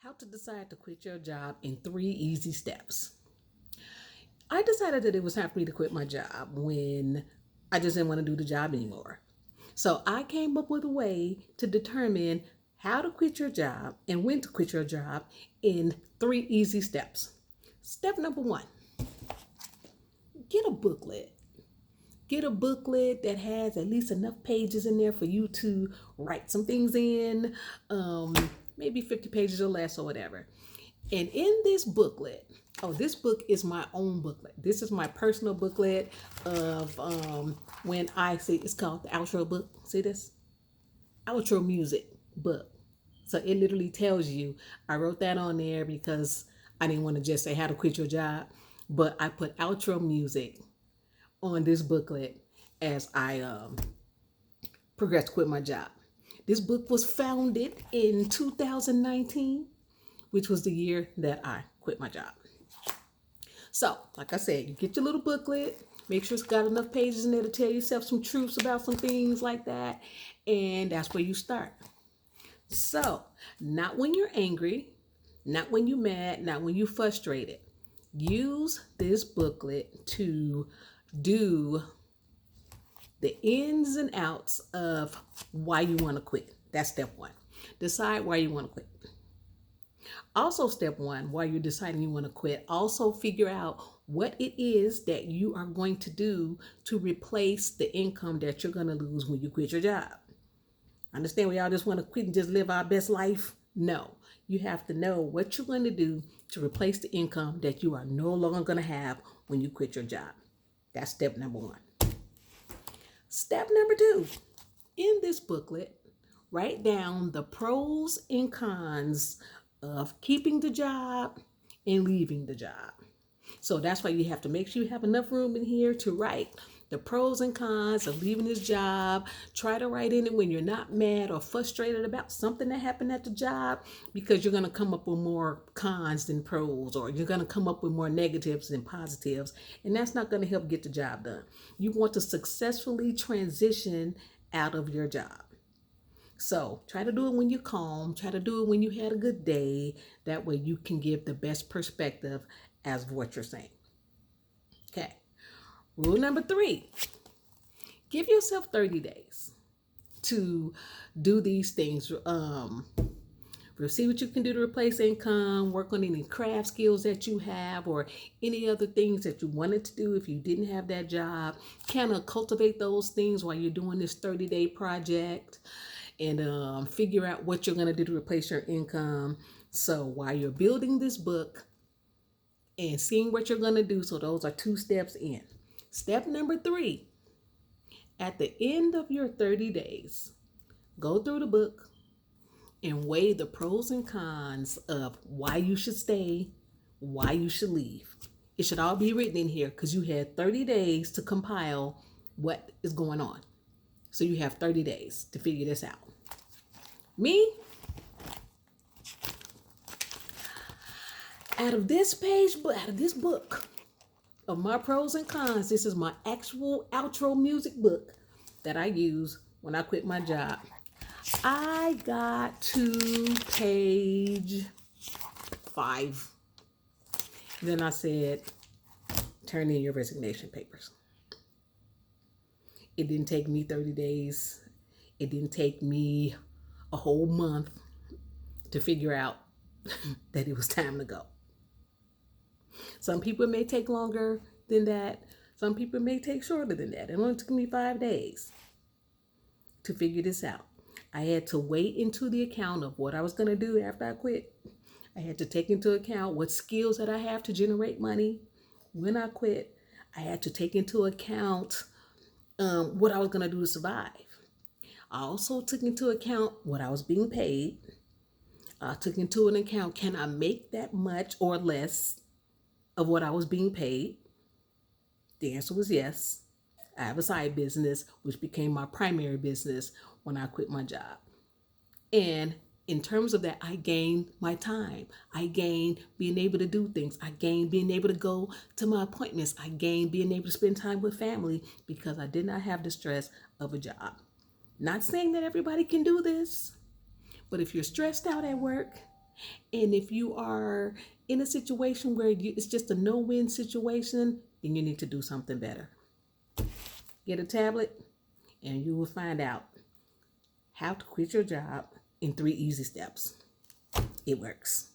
How to decide to quit your job in 3 easy steps. I decided that it was time for me to quit my job when I just didn't want to do the job anymore. So I came up with a way to determine how to quit your job and when to quit your job in 3 easy steps. Step number one, get a booklet. Get a booklet that has at least enough pages in there for you to write some things in, maybe 50 pages or less or whatever. And in this booklet, this book is my own booklet. This is my personal booklet of when I say it's called the outro book. See this? Outro music book. So it literally tells you, I wrote that on there because I didn't want to just say how to quit your job, but I put outro music on this booklet as I progressed to quit my job. This book was founded in 2019, which was the year that I quit my job. So, like I said, you get your little booklet, make sure it's got enough pages in there to tell yourself some truths about some things like that, and that's where you start. So, not when you're angry, not when you're mad, not when you're frustrated. Use this booklet to do the ins and outs of why you want to quit. That's step one. Decide why you want to quit. Also, step one, while you're deciding you want to quit, also figure out what it is that you are going to do to replace the income that you're going to lose when you quit your job. Understand we all just want to quit and just live our best life? No. You have to know what you're going to do to replace the income that you are no longer going to have when you quit your job. That's step number one. Step number two, in this booklet, write down the pros and cons of keeping the job and leaving the job. So that's why you have to make sure you have enough room in here to write the pros and cons of leaving this job. Try to write in it when you're not mad or frustrated about something that happened at the job, because you're going to come up with more cons than pros, or you're going to come up with more negatives than positives, and that's not going to help get the job done. You want to successfully transition out of your job. So try to do it when you're calm. Try to do it when you had a good day. That way you can give the best perspective as of what you're saying. Okay. Rule number 3, give yourself 30 days to do these things. See what you can do to replace income, work on any craft skills that you have, or any other things that you wanted to do if you didn't have that job. Kind of cultivate those things while you're doing this 30-day project, and figure out what you're going to do to replace your income. So while you're building this book and seeing what you're going to do, so those are 2 steps in. Step number 3, at the end of your 30 days, go through the book and weigh the pros and cons of why you should stay, why you should leave. It should all be written in here because you had 30 days to compile what is going on. So you have 30 days to figure this out. Me, out of this book of my pros and cons, this is my actual outro music book that I use when I quit my job. I got to page 5. Then I said, turn in your resignation papers. It didn't take me 30 days. It didn't take me a whole month to figure out that it was time to go. Some people may take longer than that. Some people may take shorter than that. It only took me 5 days to figure this out. I had to weigh into the account of what I was going to do after I quit. I had to take into account what skills that I have to generate money when I quit. I had to take into account what I was going to do to survive. I also took into account what I was being paid. I took into an account, can I make that much or less of what I was being paid? The answer was yes. I have a side business, which became my primary business when I quit my job. And in terms of that, I gained my time. I gained being able to do things. I gained being able to go to my appointments. I gained being able to spend time with family because I did not have the stress of a job. Not saying that everybody can do this, but if you're stressed out at work And if you are in a situation where it's just a no-win situation, then you need to do something better. Get a tablet and you will find out how to quit your job in 3 easy steps. It works.